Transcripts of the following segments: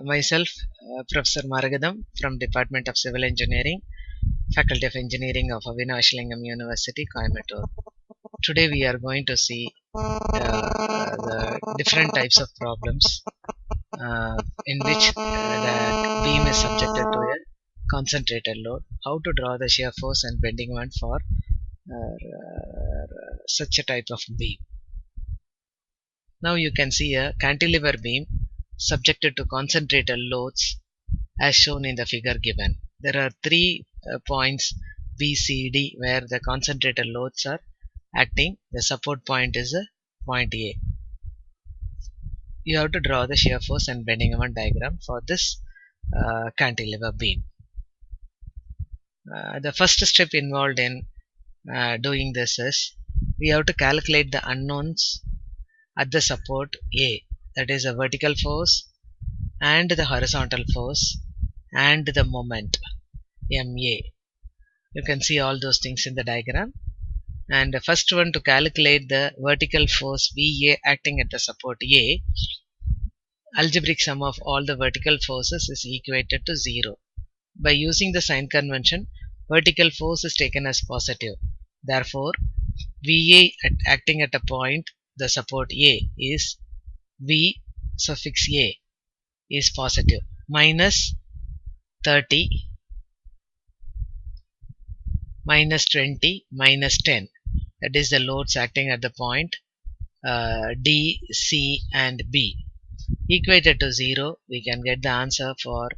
Myself, Professor Maragadam from Department of Civil Engineering, Faculty of Engineering of Avinavashalingam University, Coimbatore. Today we are going to see the different types of problems in which the beam is subjected to a concentrated load, how to draw the shear force and bending moment for such a type of beam. Now you can see a cantilever beam subjected to concentrated loads as shown in the figure given. There are three points B, C, D where the concentrated loads are acting. The support point is point A. You have to draw the shear force and bending moment diagram for this cantilever beam. The first step involved in doing this is we have to calculate the unknowns at the support A, that is a vertical force and the horizontal force and the moment MA. You can see all those things in the diagram. And the first one, to calculate the vertical force VA acting at the support A, algebraic sum of all the vertical forces is equated to 0. By using the sign convention, vertical force is taken as positive. Therefore, VA acting at a point, the support A, is V suffix A is positive, minus 30, minus 20, minus 10. That is the loads acting at the point D, C and B. Equated to 0, we can get the answer for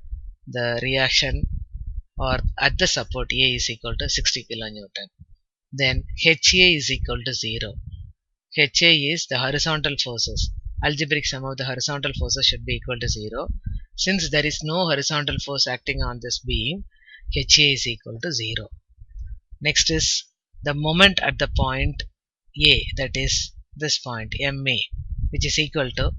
the reaction or at the support A is equal to 60 kilonewton. Then HA is equal to 0. HA is the horizontal forces. Algebraic sum of the horizontal forces should be equal to 0. Since there is no horizontal force acting on this beam, HA is equal to 0. Next is the moment at the point A, that is this point MA, which is equal to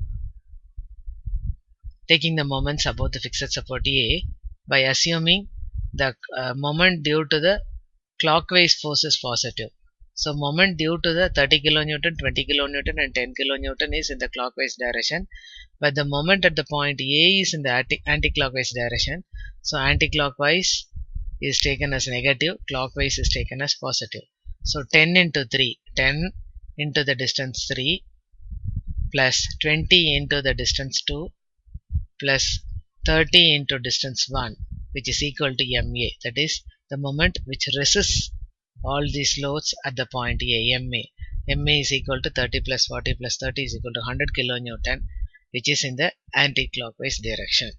taking the moments above the fixed support A by assuming the moment due to the clockwise force is positive. So moment due to the 30 kilonewton, 20 kilonewton and 10 kilonewton is in the clockwise direction, but the moment at the point A is in the anti-clockwise direction. So anti-clockwise is taken as negative, clockwise is taken as positive. So 10 into 3, 10 into the distance 3 plus 20 into the distance 2 plus 30 into distance 1, which is equal to MA, that is the moment which resists all these loads at the point A, MA. MA is equal to 30 plus 40 plus 30 is equal to 100 kilonewton, which is in the anti-clockwise direction.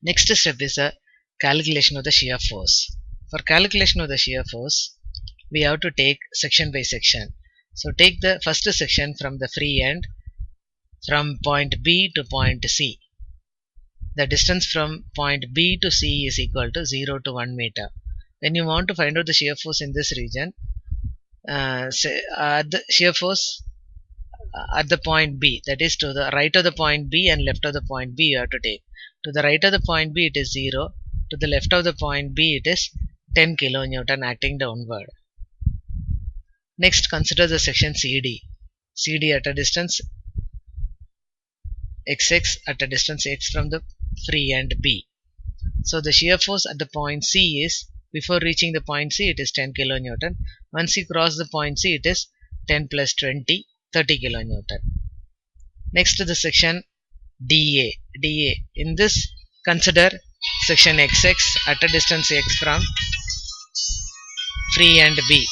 Next step is a calculation of the shear force. For calculation of the shear force, we have to take section by section. So take the first section from the free end from point B to point C. The distance from point B to C is equal to 0 to 1 meter. When you want to find out the shear force in this region, the shear force at the point B, that is to the right of the point B and left of the point B, you have to take. To the right of the point B it is 0, to the left of the point B it is 10 kilonewton acting downward. Next, consider the section CD. CD at a distance XX, at a distance x from the free end B. So the shear force at the point C is, before reaching the point C it is 10 kilonewton. Once you cross the point C it is 10 plus 20, 30 kilonewton. Next to the section DA. DA. In this, consider section XX at a distance x from free end B.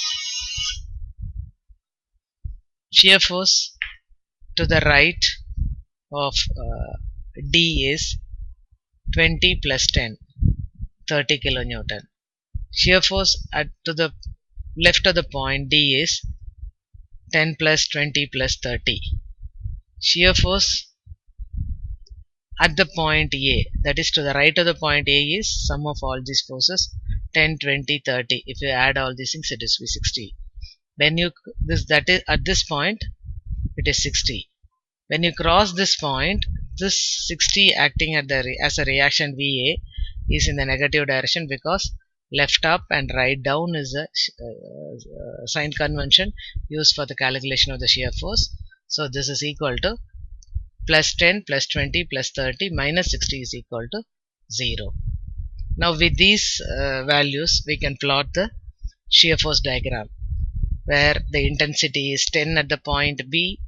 Shear force to the right of D is 20 plus 10, 30 kilonewton. Shear force to the left of the point D is 10 plus 20 plus 30. Shear force at the point A, that is to the right of the point A, is sum of all these forces 10, 20, 30. If you add all these things, it is 60. When you that is at this point it is 60. When you cross this point, this 60 acting at as a reaction VA is in the negative direction, because left up and right down is a sign convention used for the calculation of the shear force. So this is equal to plus 10 plus 20 plus 30 minus 60 is equal to 0. Now with these values we can plot the shear force diagram, where the intensity is 10 at the point B.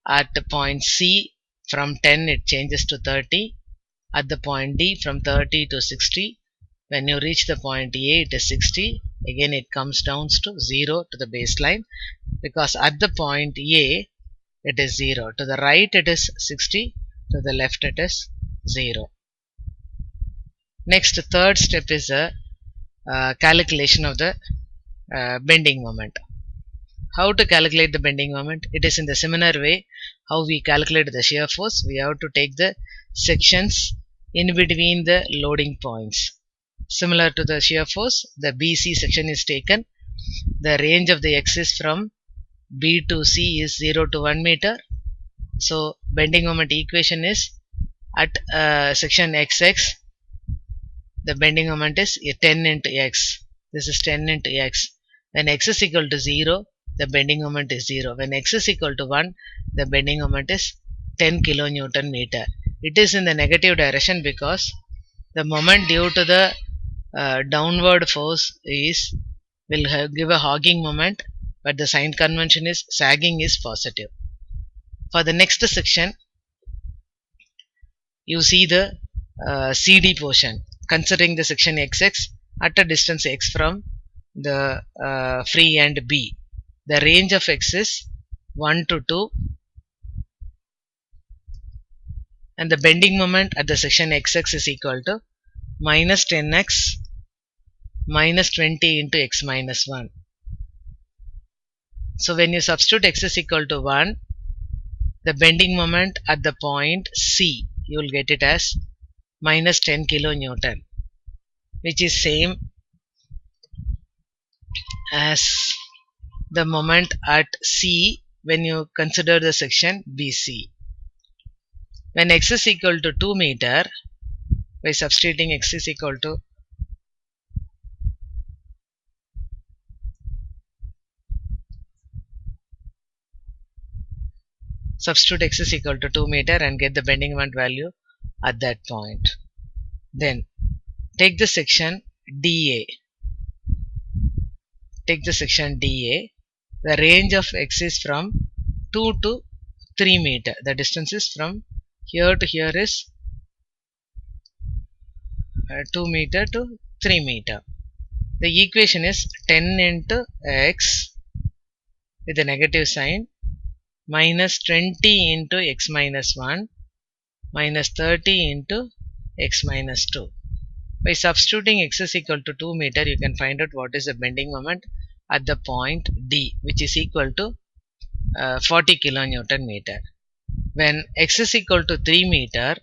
At the point C, from 10 it changes to 30. At the point D, from 30 to 60. When you reach the point A, it is 60. Again it comes down to 0 to the baseline, because at the point A it is 0. To the right it is 60. To the left it is 0. Next, third step is a calculation of the bending moment. How to calculate the bending moment? It is in the similar way how we calculate the shear force. We have to take the sections in between the loading points. Similar to the shear force, the BC section is taken. The range of the axis from B to C is 0 to 1 meter. So bending moment equation is at section XX, the bending moment is 10 into x. This is 10 into x. When x is equal to 0, the bending moment is 0. When x is equal to 1, the bending moment is 10 kilonewton meter. It is in the negative direction because the moment due to the downward force will give a hogging moment, but the sign convention is sagging is positive. For the next section, you see the CD portion, considering the section XX at a distance x from the free end B. The range of x is 1 to 2, and the bending moment at the section XX is equal to minus 10x minus 20 into x minus 1. So when you substitute x is equal to 1, the bending moment at the point C, you will get it as minus 10 kilonewton, which is same as the moment at C when you consider the section BC. When x is equal to 2 meter, by substituting x is equal to substitute x is equal to 2 meter and get the bending moment value at that point. Then take the section DA. Take the section DA. The range of x is from 2 to 3 meter. The distance is from here to here is 2 meter to 3 meter. The equation is 10 into x with a negative sign minus 20 into x minus 1 minus 30 into x minus 2. By substituting x is equal to 2 meter, you can find out what is the bending moment at the point D, which is equal to 40 kilonewton meter. When x is equal to 3 meter,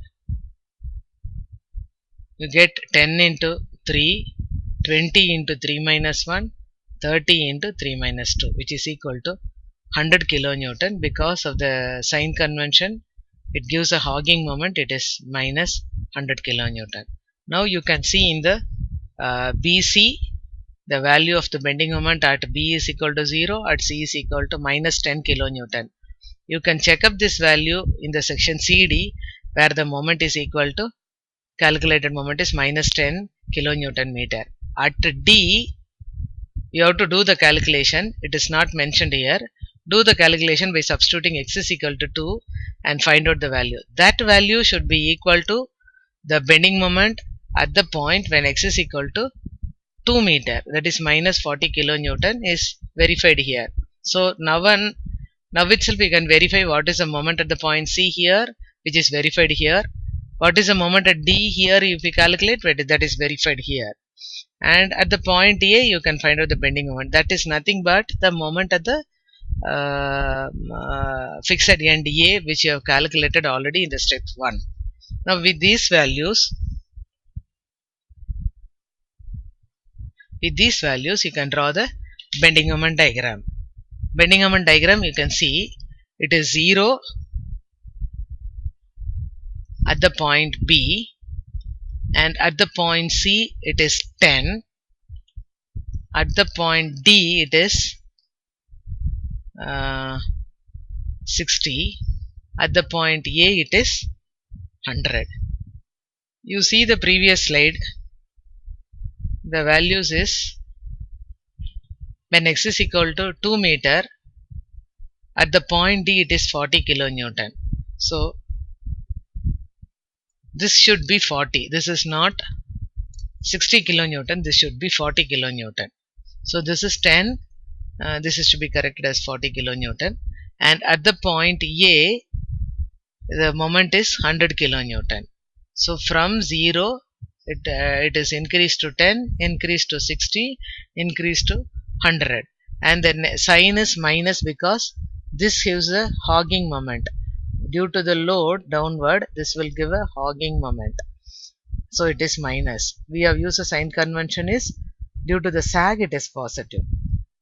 you get 10 into 3, 20 into 3 minus 1, 30 into 3 minus 2, which is equal to 100 kilonewton. Because of the sign convention, it gives a hogging moment, it is minus 100 kilonewton. Now you can see in the BC, the value of the bending moment at B is equal to 0, at C is equal to minus 10 kilonewton. You can check up this value in the section CD, where the moment is equal to, calculated moment is minus 10 kilonewton meter. At D, you have to do the calculation. It is not mentioned here. Do the calculation by substituting x is equal to 2 and find out the value. That value should be equal to the bending moment at the point when x is equal to 2 meter, that is minus 40 kilonewton, is verified here. So now itself we can verify what is the moment at the point C here, which is verified here. What is the moment at D here, if we calculate, that is verified here. And at the point A, you can find out the bending moment. That is nothing but the moment at the fixed end A, which you have calculated already in the step 1. Now with these values, you can draw the bending moment diagram. Bending moment diagram, you can see it is 0 at the point B, and at the point C it is 10. At the point D it is 60, At the point A it is 100. You see the previous slide, the values is when x is equal to 2 meter, at the point D it is 40 kilonewton. So this should be 40. This is not 60 kilonewton, this should be 40 kilonewton. So this is 10, this is to be corrected as 40 kilonewton. And at the point A, the moment is 100 kilonewton. So from 0, it is increased to 10, increased to 60, increased to 100. And the sign is minus because this gives a hogging moment. Due to the load downward, this will give a hogging moment. So it is minus. We have used a sign convention is due to the sag it is positive.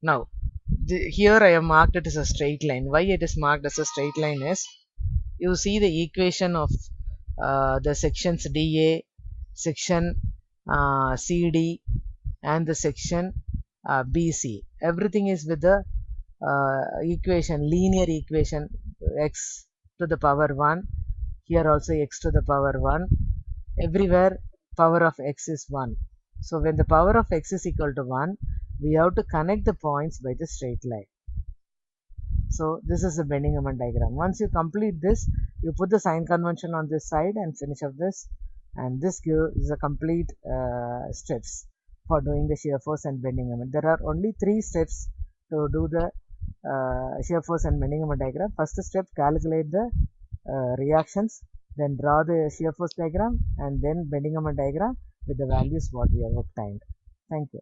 Now here I have marked it as a straight line. Why it is marked as a straight line is, you see the equation of the sections DA, section CD and the section BC. Everything is with the equation, linear equation, x to the power 1. Here also x to the power 1. Everywhere power of x is 1. So when the power of x is equal to 1, we have to connect the points by the straight line. So this is the bending moment diagram. Once you complete this, you put the sign convention on this side and finish up this, and this gives the complete steps for doing the shear force and bending moment. There are only 3 steps to do the shear force and bending moment diagram. First step, calculate the reactions, then draw the shear force diagram, and then bending moment diagram with the values what we have obtained. Thank you.